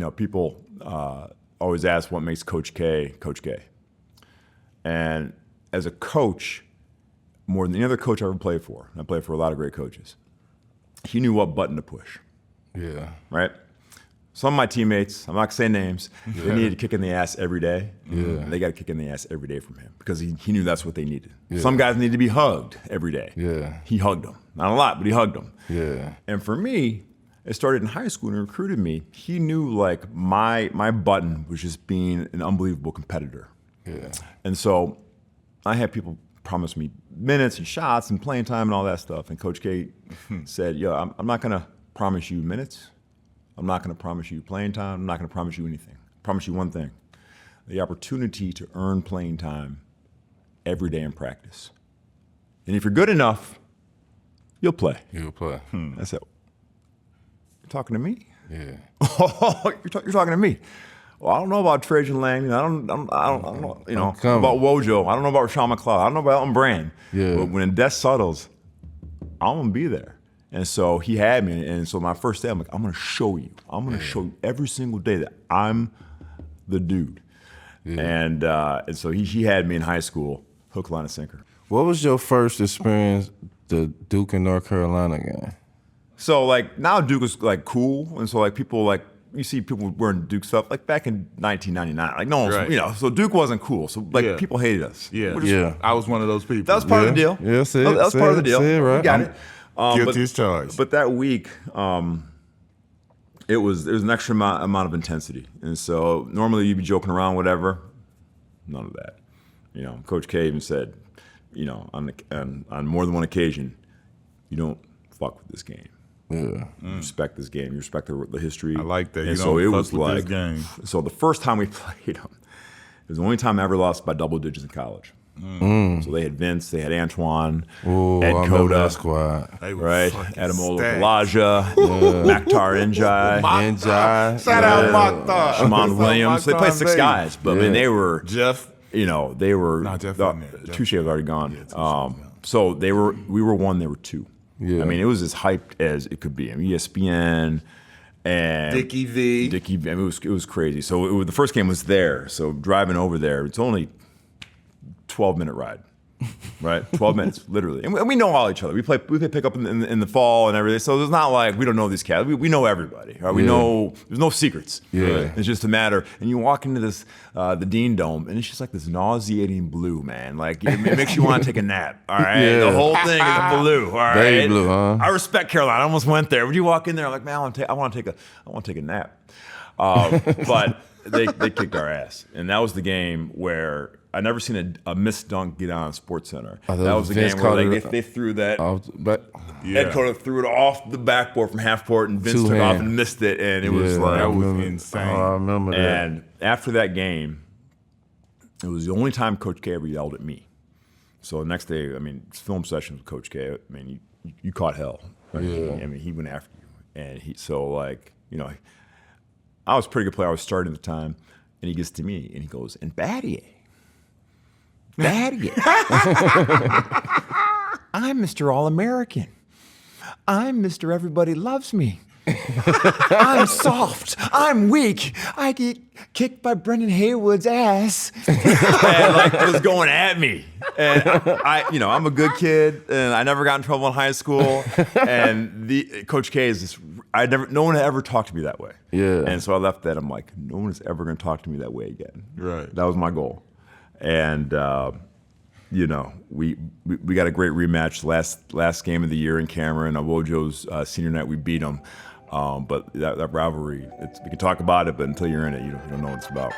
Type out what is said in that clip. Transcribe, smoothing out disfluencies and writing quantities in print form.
people always ask what makes Coach K, Coach K. And as a coach, more than any other coach I ever played for, and I played for a lot of great coaches, he knew what button to push. Yeah. Right? Some of my teammates, I'm not going to say names, they needed to kick in the ass every day. Yeah. And they got to kick in the ass every day from him because he knew that's what they needed. Yeah. Some guys need to be hugged every day. Yeah. He hugged them. Not a lot, but he hugged them. Yeah. And for me, it started in high school and he recruited me. He knew like my button was just being an unbelievable competitor. Yeah. And so I had people promise me minutes and shots and playing time and all that stuff. And Coach K said, yo, I'm not going to promise you minutes. I'm not going to promise you playing time. I'm not going to promise you anything. I promise you one thing, the opportunity to earn playing time every day in practice. And if you're good enough, you'll play. You'll play. I said, you're talking to me? Yeah. You're talking to me. Well, I don't know about Trajan Lang. I don't know, about Wojo. I don't know about Rashawn McLeod. I don't know about Elton Brand. Yeah. But when death settles, I'm going to be there. And so he had me. And so my first day, I'm like, I'm going to show you. I'm going to show you every single day that I'm the dude. Yeah. And so he had me in high school, hook, line, and sinker. What was your first experience, the Duke and North Carolina game? So like now Duke is like cool. And so like people like, you see people wearing Duke stuff like back in 1999. Like no one, so Duke wasn't cool. So like people hated us. Yeah, I was one of those people. That was part of the deal. Yeah, that was part of the deal. Right. You got it. Guilty as charged. But that week, there was an extra amount of intensity, and so normally you'd be joking around, whatever. None of that. Coach K even said, on more than one occasion, you don't fuck with this game. Yeah. You respect this game. You respect the history. I like that. And you so don't it fuck was with like this game. So the first time we played them, it was the only time I ever lost by double digits in college. So they had Vince, they had Antoine, Ed Coda, squad. right? Adamola Kalaja, Maktar Njai. Shout out Maktar. Shimon Williams. They played six guys, but I mean, they were Jeff. They were. No, Jeff wasn't there. Touche was already gone. So we were one, they were two. Yeah. I mean, it was as hyped as it could be. I mean, ESPN and Dickie V. I mean, it was crazy. So the first game was there. So driving over there, it's only 12-minute ride, right? 12 minutes, literally. And we know all each other. We play pickup in the fall and everything. So it's not like we don't know these cats. We know everybody. Right? We know there's no secrets. Yeah. It's just a matter. And you walk into this the Dean Dome, and it's just like this nauseating blue, man. Like it makes you want to take a nap. All right, the whole thing is blue. All right, Baby blue, huh? I respect Carolina. I almost went there. When you walk in there, I'm like, man, I want to take a nap. But they kicked our ass, and that was the game where I never seen a missed dunk get on SportsCenter. That was the game where they threw that. Ed Coda threw it off the backboard from half court, and Vince took off and missed it, and it was like that was insane. Oh, I remember that. And after that game, it was the only time Coach K ever yelled at me. So the next day, I mean, film sessions with Coach K. I mean, you caught hell. Right? Yeah. I mean, he went after you, and I was a pretty good player. I was starting at the time, and he gets to me and he goes, and Battier. I'm Mr. All-American. I'm Mr. Everybody Loves Me. I'm soft. I'm weak. I get kicked by Brendan Haywood's ass. And it was going at me. And I'm a good kid, and I never got in trouble in high school. And Coach K is no one had ever talked to me that way. Yeah. And so I left that. I'm like, no one is ever going to talk to me that way again. Right. That was my goal. And we got a great rematch last game of the year in Cameron. Wojo's senior night, we beat them. But that rivalry, we can talk about it, but until you're in it, you don't know what it's about.